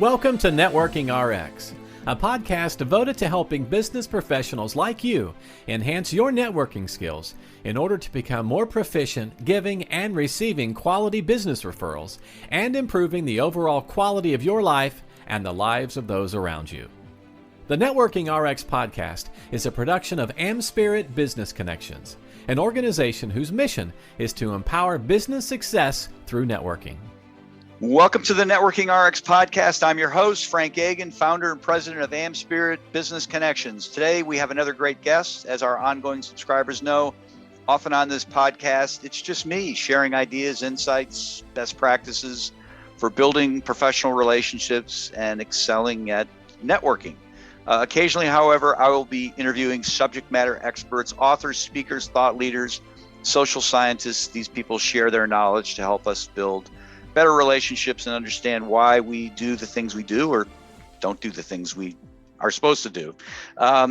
Welcome to Networking RX, a podcast devoted to helping business professionals like you enhance your networking skills in order to become more proficient giving and receiving quality business referrals and improving the overall quality of your life and the lives of those around you. The Networking RX podcast is a production of AmSpirit Business Connections, an organization whose mission is to empower business success through networking. Welcome to the Networking RX podcast. I'm your host, Frank Agan, founder and president of AmSpirit Business Connections. Today, we have another great guest. As our ongoing subscribers know, often on this podcast, it's just me sharing ideas, insights, best practices for building professional relationships and excelling at networking. Occasionally, however, I will be interviewing subject matter experts, authors, speakers, thought leaders, social scientists. These people share their knowledge to help us build better relationships and understand why we do the things we do or don't do the things we are supposed to do.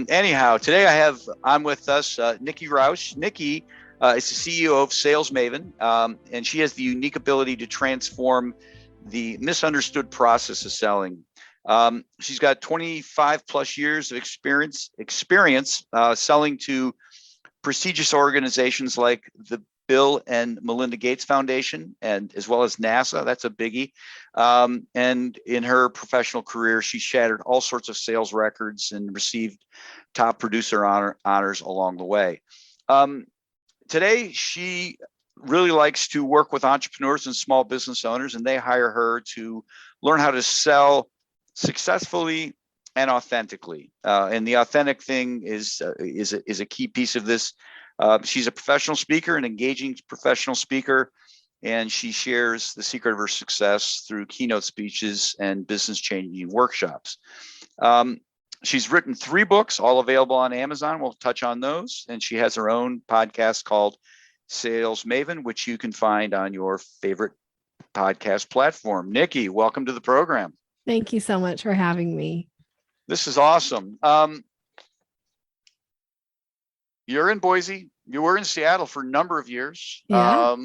Anyhow, today I have on with us Nikki Rausch. Nikki is the CEO of Sales Maven, and she has the unique ability to transform the misunderstood process of selling. She's got 25 plus years of experience selling to prestigious organizations like the Bill and Melinda Gates Foundation, and as well as NASA. That's a biggie. And in her professional career, she shattered all sorts of sales records and received top producer honors along the way. Today, she really likes to work with entrepreneurs and small business owners, and they hire her to learn how to sell successfully and authentically. And the authentic thing is a key piece of this. She's a professional speaker, an engaging professional speaker, and she shares the secret of her success through keynote speeches and business-changing workshops. She's written 3 books, all available on Amazon. We'll touch on those. And she has her own podcast called Sales Maven, which you can find on your favorite podcast platform. Nikki, welcome to the program. Thank you so much for having me. This is awesome. You're in Boise. You were in Seattle for a number of years. Yeah.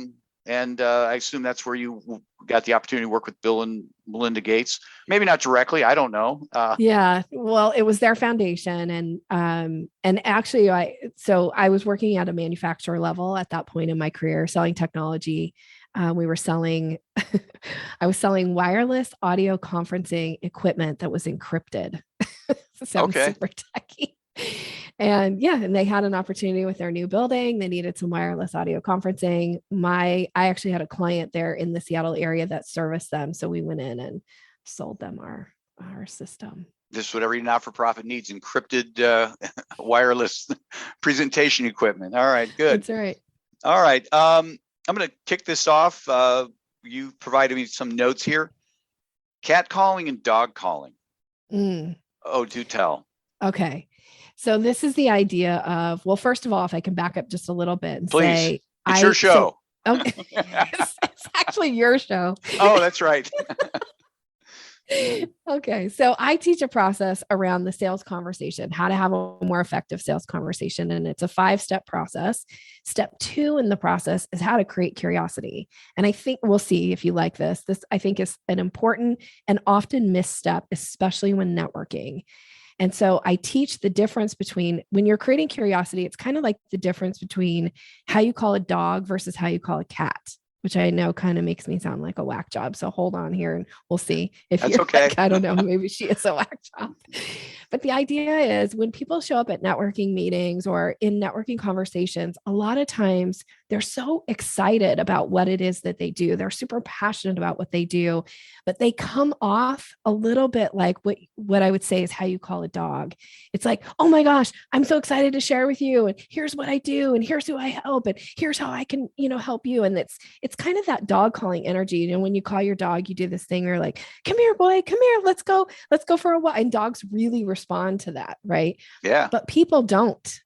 And I assume that's where you got the opportunity to work with Bill and Melinda Gates. Maybe not directly. I don't know. Yeah. Well, it was their foundation. And actually, I was working at a manufacturer level at that point in my career, selling technology. I was selling wireless audio conferencing equipment that was encrypted. Sounds super techy. And they had an opportunity with their new building. They needed some wireless audio conferencing. I actually had a client there in the Seattle area that serviced them. So we went in and sold them our system. This is what every not-for-profit needs, encrypted wireless presentation equipment. All right, good. That's right. All right. I'm going to kick this off. You provided me some notes here. Cat calling and dog calling. Oh, do tell. Okay. So this is the idea of, well, first of all, if I can back up just a little bit and Please. say, it's your show. Okay. It's actually your show. Oh, that's right. Okay. So I teach a process around the sales conversation, how to have a more effective sales conversation. And it's a 5-step process. Step 2 in the process is how to create curiosity. And I think we'll see if you like this. This I think is an important and often missed step, especially when networking. And so I teach the difference between when you're creating curiosity, it's kind of like the difference between how you call a dog versus how you call a cat, which I know kind of makes me sound like a whack job. So hold on here and we'll see if That's you're okay. Like, I don't know, maybe she is a whack job. But the idea is when people show up at networking meetings or in networking conversations, a lot of times they're so excited about what it is that they do. They're super passionate about what they do, but they come off a little bit like what I would say is how you call a dog. It's like, oh my gosh, I'm so excited to share with you. And here's what I do. And here's who I help. And here's how I can, help you. And it's kind of that dog calling energy. When you call your dog, you do this thing where you're like, come here, boy, come here. Let's go for a walk. And dogs really respond to that. Right. Yeah. But people don't.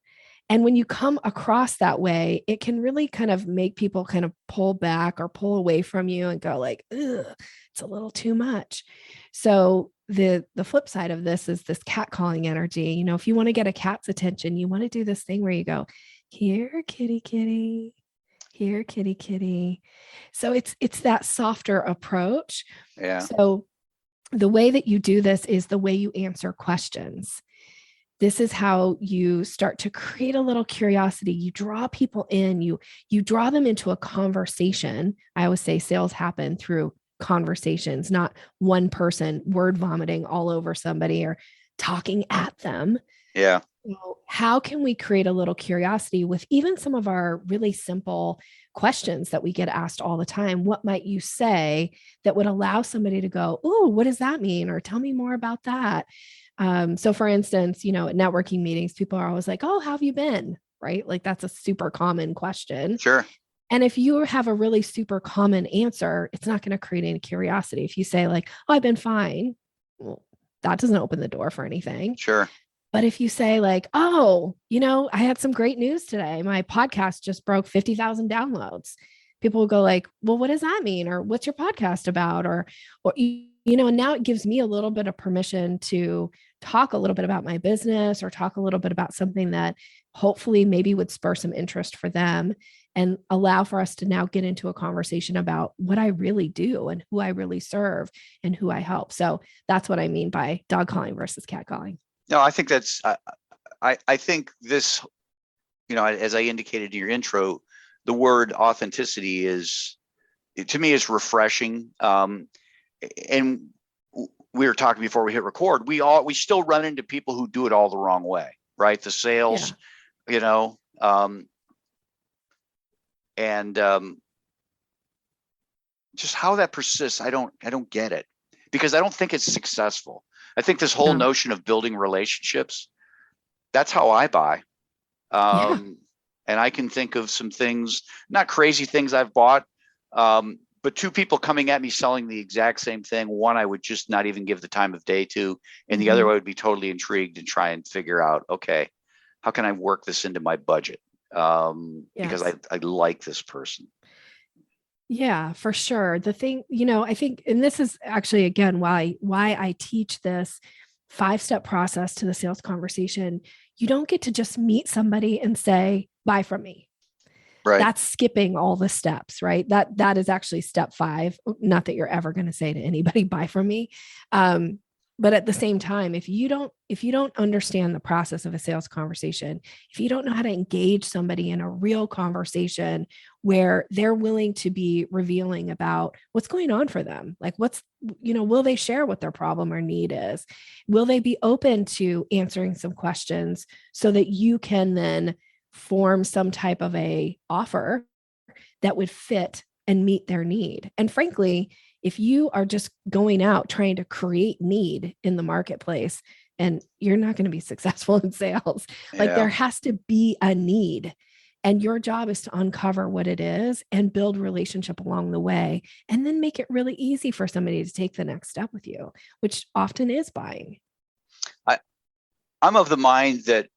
And when you come across that way, it can really kind of make people kind of pull back or pull away from you and go like, ugh, it's a little too much. So the flip side of this is this cat calling energy. If you want to get a cat's attention, you want to do this thing where you go, here, kitty, kitty, here, kitty, kitty. So it's that softer approach. Yeah. So the way that you do this is the way you answer questions. This is how you start to create a little curiosity. You draw people in, you draw them into a conversation. I always say sales happen through conversations, not one person word vomiting all over somebody or talking at them. Yeah. So how can we create a little curiosity with even some of our really simple questions that we get asked all the time? What might you say that would allow somebody to go, "Oh, what does that mean?" Or tell me more about that. So for instance, at networking meetings, people are always like, "Oh, how have you been?" Right? Like that's a super common question. Sure. And if you have a really super common answer, it's not going to create any curiosity. If you say like, "Oh, I've been fine," well, that doesn't open the door for anything. Sure. But if you say like, "Oh, I had some great news today. My podcast just broke 50,000 downloads." People will go like, "Well, what does that mean?" Or "What's your podcast about?" Or, and now it gives me a little bit of permission to talk a little bit about my business or talk a little bit about something that hopefully maybe would spur some interest for them and allow for us to now get into a conversation about what I really do and who I really serve and who I help. So that's what I mean by dog calling versus cat calling. No, I think that's, I think this, as I indicated in your intro, the word authenticity to me, is refreshing. And we were talking before we hit record, we still run into people who do it all the wrong way, right? The sales, and just how that persists, I don't get it, because I don't think it's successful. I think this whole notion of building relationships, that's how I buy. And I can think of some things, not crazy things I've bought, but two people coming at me selling the exact same thing. One I would just not even give the time of day to, and the other I would be totally intrigued and try and figure out, okay, how can I work this into my budget? Because I like this person. Yeah, for sure. The thing, I think, and this is actually, again, why I teach this 5-step process to the sales conversation. You don't get to just meet somebody and say, "Buy from me." Right. That's skipping all the steps, right? That is actually step 5. Not that you're ever going to say to anybody, "Buy from me." But at the same time, if you don't understand the process of a sales conversation, if you don't know how to engage somebody in a real conversation where they're willing to be revealing about what's going on for them, like will they share what their problem or need is? Will they be open to answering some questions so that you can then form some type of a offer that would fit and meet their need? And frankly, if you are just going out trying to create need in the marketplace, and you're not going to be successful in sales, like there has to be a need, and your job is to uncover what it is and build relationship along the way, and then make it really easy for somebody to take the next step with you, which often is buying. I'm of the mind that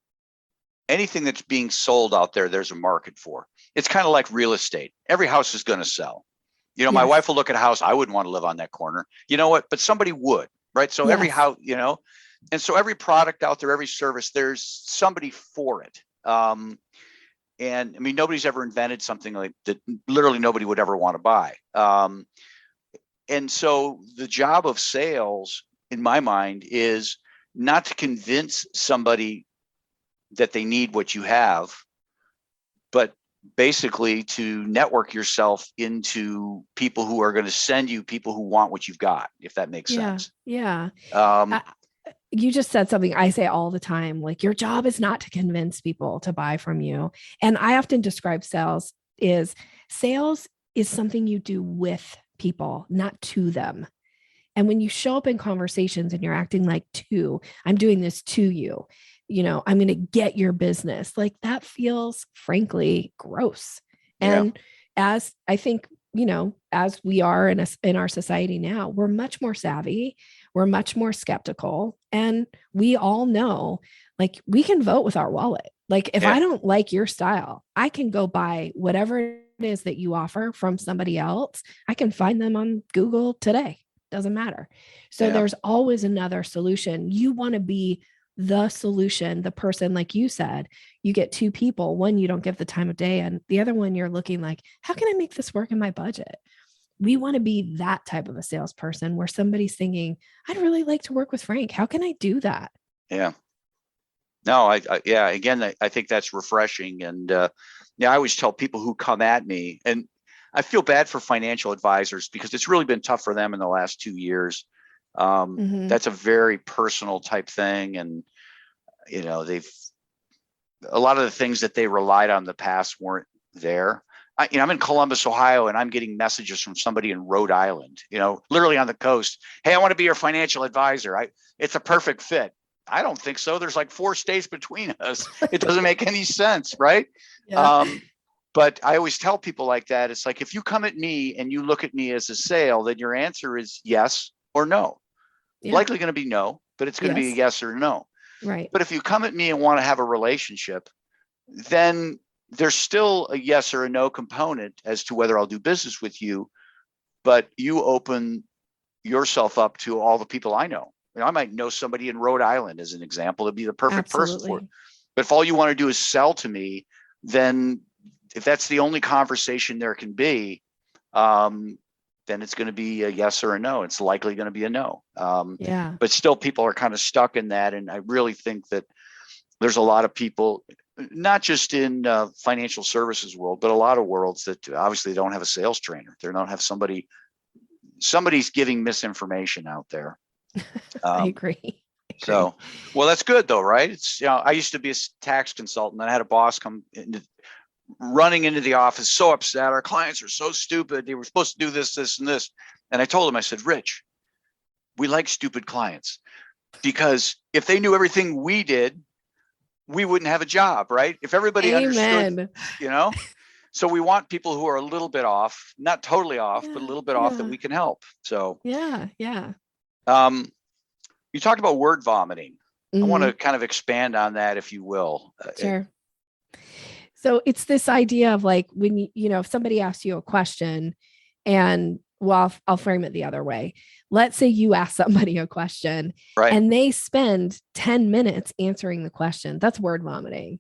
anything that's being sold out there, there's a market for. It's kind of like real estate. Every house is going to sell. My wife will look at a house. I wouldn't want to live on that corner. You know what? But somebody would, right? So every house, and so every product out there, every service, there's somebody for it. And I mean, nobody's ever invented something like that. Literally nobody would ever want to buy. And so the job of sales, in my mind, is not to convince somebody that they need what you have, but basically to network yourself into people who are going to send you people who want what you've got, if that makes sense. Yeah. You just said something I say all the time, like your job is not to convince people to buy from you. And I often describe sales is something you do with people, not to them. And when you show up in conversations and you're acting like I'm doing this to you, I'm going to get your business, like that feels frankly gross. And as I think, as we are in our society now, we're much more savvy. We're much more skeptical. And we all know, like, we can vote with our wallet. Like if I don't like your style, I can go buy whatever it is that you offer from somebody else. I can find them on Google today. Doesn't matter. So there's always another solution. You want to be the solution, the person, like you said, you get 2 people, one you don't give the time of day, and the other one you're looking like, how can I make this work in my budget? We want to be that type of a salesperson where somebody's thinking, I'd really like to work with Frank. How can I do that? Yeah. No, again, I think that's refreshing. And I always tell people who come at me, and I feel bad for financial advisors because it's really been tough for them in the last 2 years. That's a very personal type thing. And, a lot of the things that they relied on in the past weren't there. I'm in Columbus, Ohio, and I'm getting messages from somebody in Rhode Island, literally on the coast. Hey, I want to be your financial advisor. It's a perfect fit. I don't think so. There's like 4 states between us. It doesn't make any sense, right? Yeah. But I always tell people like that. It's like, if you come at me and you look at me as a sale, then your answer is yes or no. Yeah. Likely going to be no, but it's going to be a yes or no. Right. But if you come at me and want to have a relationship, then there's still a yes or a no component as to whether I'll do business with you. But you open yourself up to all the people I know. I might know somebody in Rhode Island, as an example, to be the perfect person for it. But if all you want to do is sell to me, then if that's the only conversation there can be, then it's going to be a yes or a no. It's likely going to be a no. But still, people are kind of stuck in that. And I really think that there's a lot of people, not just in financial services world, but a lot of worlds that obviously don't have a sales trainer. They don't have somebody's giving misinformation out there. I agree. So, well, that's good though, right? It's, I used to be a tax consultant, and I had a boss come running into the office, so upset. Our clients are so stupid. They were supposed to do this, this, and this. And I told him, I said, Rich, we like stupid clients, because if they knew everything we did, we wouldn't have a job, right? If everybody understood, so we want people who are a little bit off, not totally off, but a little bit off, that we can help. So, yeah. You talked about word vomiting. I want to kind of expand on that, if you will. Sure. So it's this idea of like, when if somebody asks you a question, and I'll frame it the other way. Let's say you ask somebody a question, right, and they spend 10 minutes answering the question. That's word vomiting.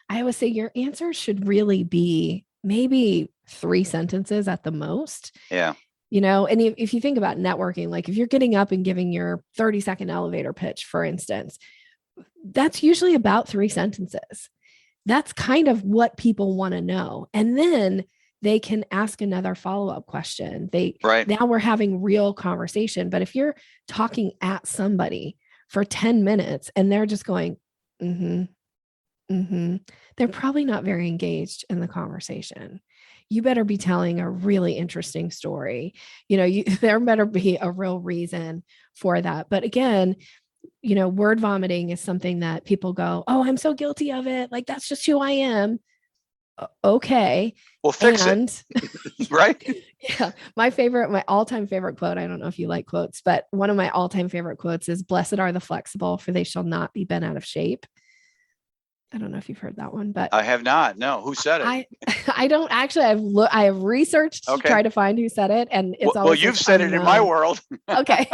I always say your answer should really be maybe 3 sentences at the most. Yeah. And if you think about networking, like if you're getting up and giving your 30-second elevator pitch, for instance, that's usually about 3 sentences. That's kind of what people want to know. And then they can ask another follow-up question. Now we're having real conversation. But if you're talking at somebody for 10 minutes and they're just going, they're probably not very engaged in the conversation. You better be telling a really interesting story. There better be a real reason for that. But again, word vomiting is something that people go, oh, I'm so guilty of it. Like, that's just who I am. Okay. Well, fix it. Right. Yeah. My all-time favorite quote, I don't know if you like quotes, but one of my all-time favorite quotes is, blessed are the flexible, for they shall not be bent out of shape. I don't know if you've heard that one, but I have not. No. Who said it? I don't actually. I have researched to try to find who said it, and it's always you've said it in my world. Okay.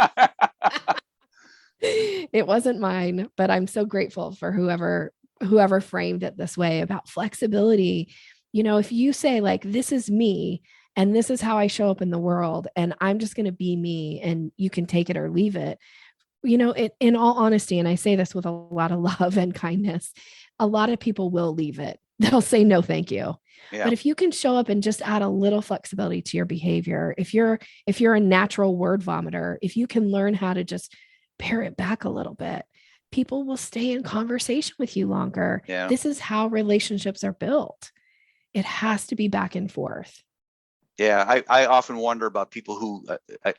It wasn't mine, but I'm so grateful for whoever framed it this way about flexibility. If you say like, this is me and this is how I show up in the world, and I'm just going to be me, and you can take it or leave it. In all honesty, and I say this with a lot of love and kindness, a lot of people will leave it. They'll say, no, thank you. Yeah. But if you can show up and just add a little flexibility to your behavior, if you're a natural word vomiter, if you can learn how to just pare it back a little bit, people will stay in conversation with you longer. Yeah. This is how relationships are built. It has to be back and forth. Yeah, I often wonder about people who,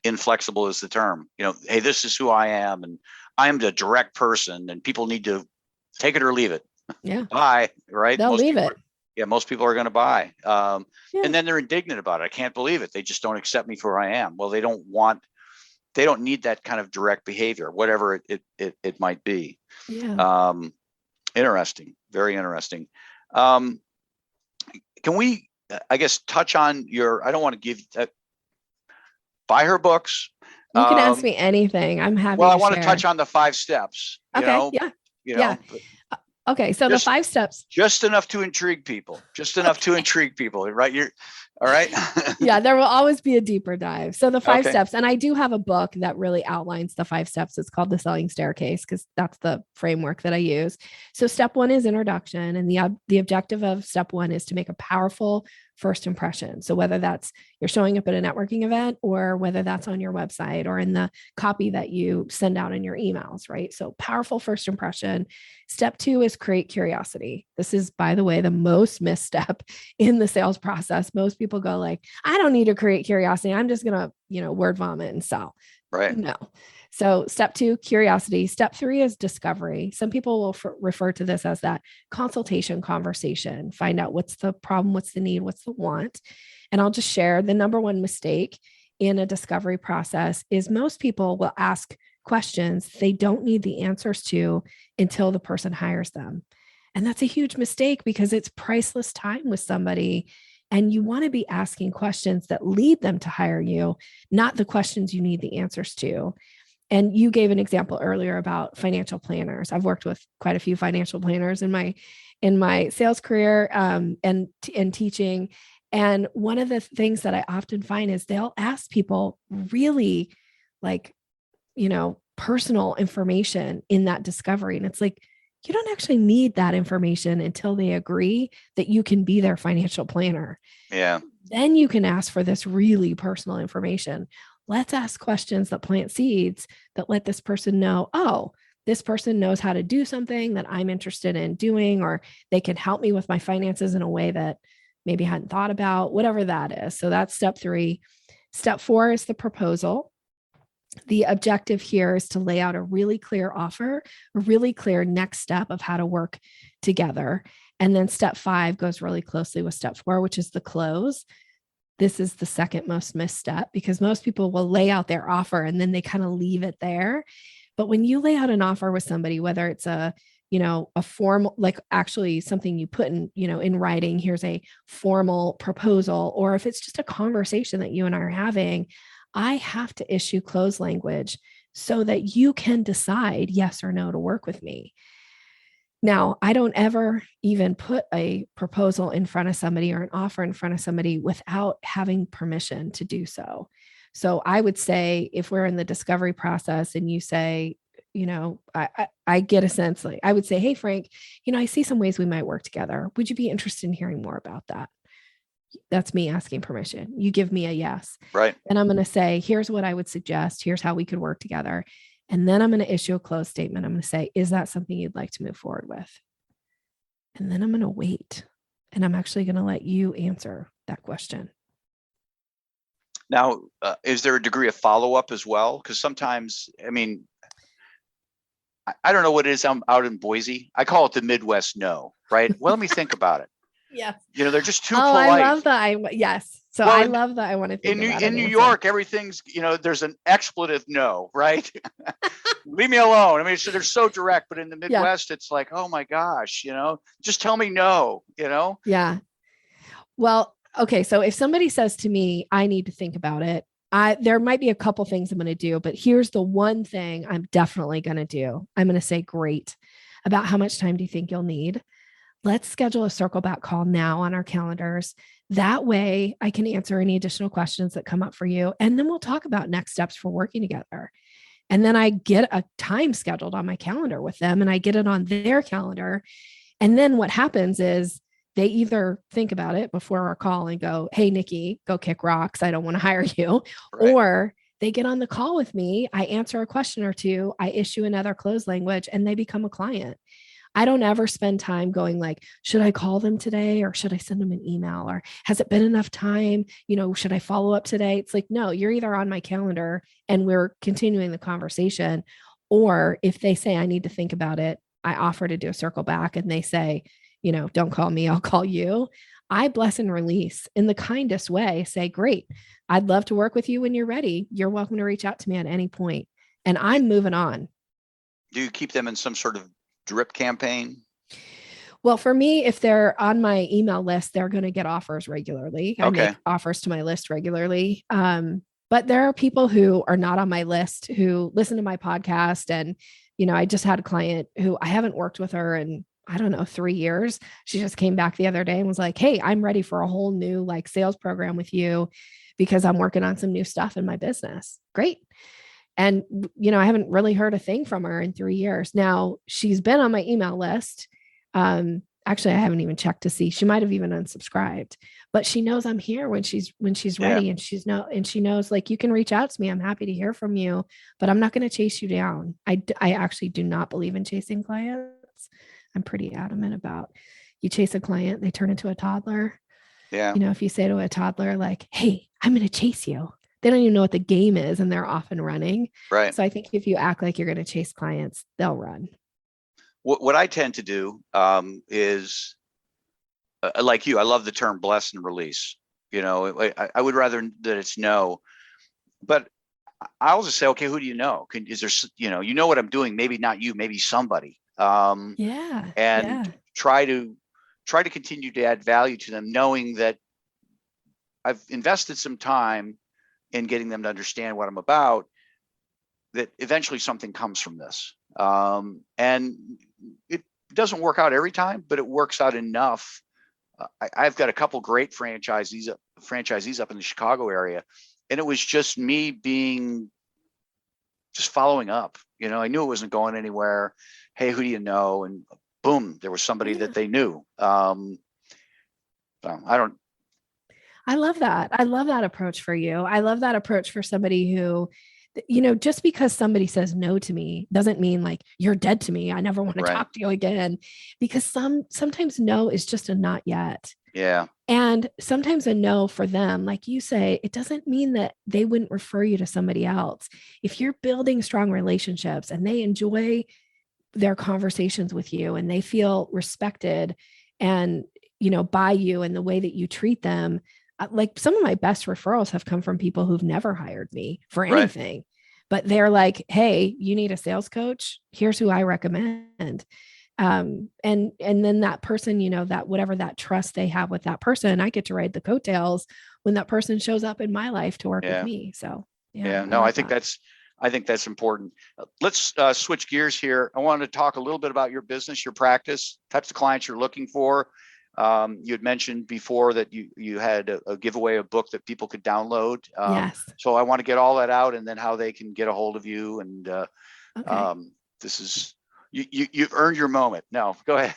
inflexible is the term, hey, this is who I am, and I'm the direct person, and people need to take it or leave it. Yeah. Buy, right? They'll leave it. Most people are going to buy. And then they're indignant about it. I can't believe it. They just don't accept me for who I am. Well, they don't need that kind of direct behavior, whatever it might be. Yeah. Interesting. Very interesting. Can we, I guess, touch on I don't want to give, buy her books. You can ask me anything. I'm happy. Well, I want to touch on the 5 steps. Okay. Yeah. Okay. So the 5 steps, just enough to intrigue people, right? All right. Yeah, there will always be a deeper dive. So the 5 Okay. steps, and I do have a book that really outlines the 5 steps. It's called The Selling Staircase because that's the framework that I use. So step 1 is introduction, and the objective of step 1 is to make a powerful first impression. So whether that's you're showing up at a networking event or whether that's on your website or in the copy that you send out in your emails, right? So powerful first impression. Step 2 is create curiosity. This is, by the way, the most missed step in the sales process. Most people go like, I don't need to create curiosity. I'm just going to, word vomit and sell. Right. No. So step 2, curiosity. Step 3 is discovery. Some people will refer to this as that consultation conversation. Find out what's the problem, what's the need, what's the want. And I'll just share the number one mistake in a discovery process is most people will ask questions they don't need the answers to until the person hires them. And that's a huge mistake because it's priceless time with somebody. And you want to be asking questions that lead them to hire you, not the questions you need the answers to. And you gave an example earlier about financial planners. I've worked with quite a few financial planners in my sales career and teaching. And one of the things that I often find is they'll ask people really personal information in that discovery. And it's like, you don't actually need that information until they agree that you can be their financial planner. Yeah. Then you can ask for this really personal information. Let's ask questions that plant seeds that let this person know, oh, this person knows how to do something that I'm interested in doing, or they can help me with my finances in a way that maybe I hadn't thought about, whatever that is. So that's step 3. Step 4 is the proposal. The objective here is to lay out a really clear offer, a really clear next step of how to work together. And then step 5 goes really closely with step 4, which is the close. This is the second most missed step because most people will lay out their offer and then they kind of leave it there. But when you lay out an offer with somebody, whether it's a formal, like actually something you put in writing, here's a formal proposal, or if it's just a conversation that you and I are having, I have to issue close language so that you can decide yes or no to work with me. Now, I don't ever even put a proposal in front of somebody or an offer in front of somebody without having permission to do so. So I would say if we're in the discovery process and you say, I get a sense like I would say, hey, Frank, I see some ways we might work together. Would you be interested in hearing more about that? That's me asking permission. You give me a yes. Right. And I'm going to say, here's what I would suggest. Here's how we could work together. And then I'm going to issue a closed statement. I'm going to say, is that something you'd like to move forward with? And then I'm going to wait. And I'm actually going to let you answer that question. Now, is there a degree of follow-up as well? Because sometimes, I don't know what it is. I'm out in Boise. I call it the Midwest no, right? Well, let me think about it. Yeah. They're just too polite. I love that. Yes. So I love that. I want to think about it. In New York, everything's, there's an expletive no, right? Leave me alone. So they're so direct, but in the Midwest, It's like, oh my gosh, just tell me no, Yeah. Well, okay. So if somebody says to me, I need to think about it, there might be a couple things I'm going to do, but here's the one thing I'm definitely going to do. I'm going to say, great. About how much time do you think you'll need? Let's schedule a circle back call now on our calendars. That way I can answer any additional questions that come up for you. And then we'll talk about next steps for working together. And then I get a time scheduled on my calendar with them and I get it on their calendar. And then what happens is they either think about it before our call and go, hey, Nikki, go kick rocks. I don't want to hire you. Right. Or they get on the call with me. I answer a question or two. I issue another closed language and they become a client. I don't ever spend time going like, should I call them today or should I send them an email or has it been enough time? Should I follow up today? It's like, no, you're either on my calendar and we're continuing the conversation. Or if they say, I need to think about it, I offer to do a circle back and they say, don't call me, I'll call you. I bless and release in the kindest way, say, great, I'd love to work with you when you're ready. You're welcome to reach out to me at any point. And I'm moving on. Do you keep them in some sort of drip campaign? Well, for me, if they're on my email list, they're going to get offers regularly. I make offers to my list regularly. But there are people who are not on my list who listen to my podcast. And, I just had a client who I haven't worked with her in, I don't know, 3 years. She just came back the other day and was like, hey, I'm ready for a whole new like sales program with you because I'm working on some new stuff in my business. Great. And, I haven't really heard a thing from her in 3 years. Now she's been on my email list. Actually, I haven't even checked to see. She might have even unsubscribed, but she knows I'm here when she's ready, and she knows like, you can reach out to me. I'm happy to hear from you, but I'm not going to chase you down. I actually do not believe in chasing clients. I'm pretty adamant about, you chase a client, they turn into a toddler. Yeah. If you say to a toddler, like, hey, I'm going to chase you, they don't even know what the game is and they're off and running. Right. So I think if you act like you're going to chase clients, they'll run. What I tend to do is like you, I love the term bless and release. I would rather that it's no, but I'll just say, okay, who do you know? Is there, what I'm doing? Maybe not you, maybe somebody. And try to continue to add value to them, knowing that I've invested some time in getting them to understand what I'm about, that eventually something comes from this. And it doesn't work out every time, but it works out enough. I've got a couple great franchisees up in the Chicago area, and it was just me just following up. I knew it wasn't going anywhere. Hey, who do you know? And boom, there was somebody that they knew. So I love that. I love that approach for you. I love that approach for somebody who, just because somebody says no to me doesn't mean like you're dead to me. I never want to talk to you again, because sometimes no is just a not yet. Yeah. And sometimes a no for them, like you say, it doesn't mean that they wouldn't refer you to somebody else. If you're building strong relationships and they enjoy their conversations with you and they feel respected and, by you and the way that you treat them, like some of my best referrals have come from people who've never hired me for anything, but they're like, hey, you need a sales coach. Here's who I recommend. And then that person, that whatever that trust they have with that person, I get to ride the coattails when that person shows up in my life to work with me. So I think that's important. Let's switch gears here. I wanted to talk a little bit about your business, your practice, types of clients you're looking for. You had mentioned before that you had a giveaway, a book that people could download. Yes. So I want to get all that out, and then how they can get a hold of you. And this is, you've earned your moment. No, go ahead.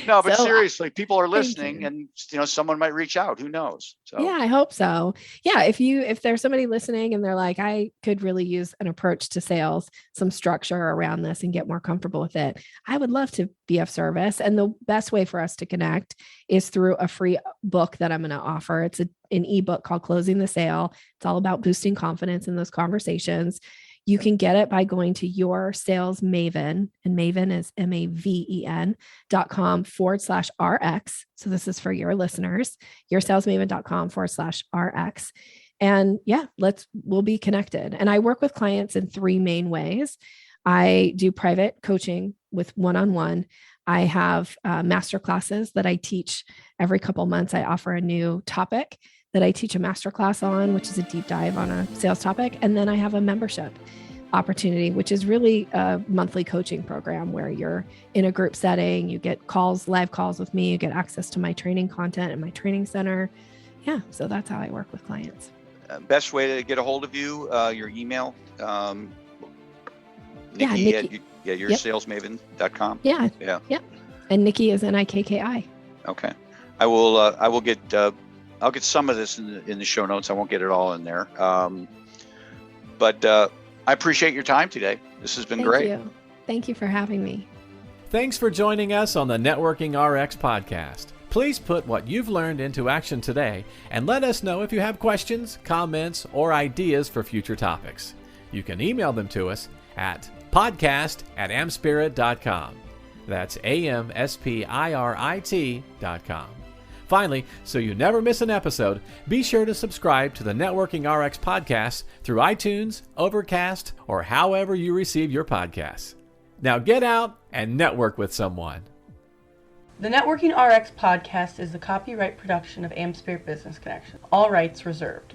No, but seriously, people are listening, and someone might reach out. Who knows? So yeah, I hope so. Yeah, if there's somebody listening and they're like, I could really use an approach to sales, some structure around this, and get more comfortable with it, I would love to be of service. And the best way for us to connect is through a free book that I'm going to offer. It's an ebook called Closing the Sale. It's all about boosting confidence in those conversations. You can get it by going to Your Sales Maven, and Maven is maven.com/RX. So this is for your listeners, yoursalesmaven.com/RX. And we'll be connected. And I work with clients in 3 main ways. I do private coaching with one-on-one. I have masterclasses that I teach every couple months. I offer a new topic that I teach a masterclass on, which is a deep dive on a sales topic. And then I have a membership opportunity, which is really a monthly coaching program where you're in a group setting, you get live calls with me, you get access to my training content in my training center. Yeah. So that's how I work with clients. Best way to get a hold of you, your email, Nikki. yoursalesmaven.com. Yeah. And Nikki is Nikki. Okay. I'll get some of this in the show notes. I won't get it all in there. But I appreciate your time today. This has been great. Thank you for having me. Thanks for joining us on the Networking RX podcast. Please put what you've learned into action today and let us know if you have questions, comments, or ideas for future topics. You can email them to us at podcast@amspirit.com. That's AMSPIRIT.com. Finally, so you never miss an episode, be sure to subscribe to the Networking RX podcast through iTunes, Overcast, or however you receive your podcasts. Now get out and network with someone. The Networking RX podcast is the copyright production of AmSpirit Business Connection. All rights reserved.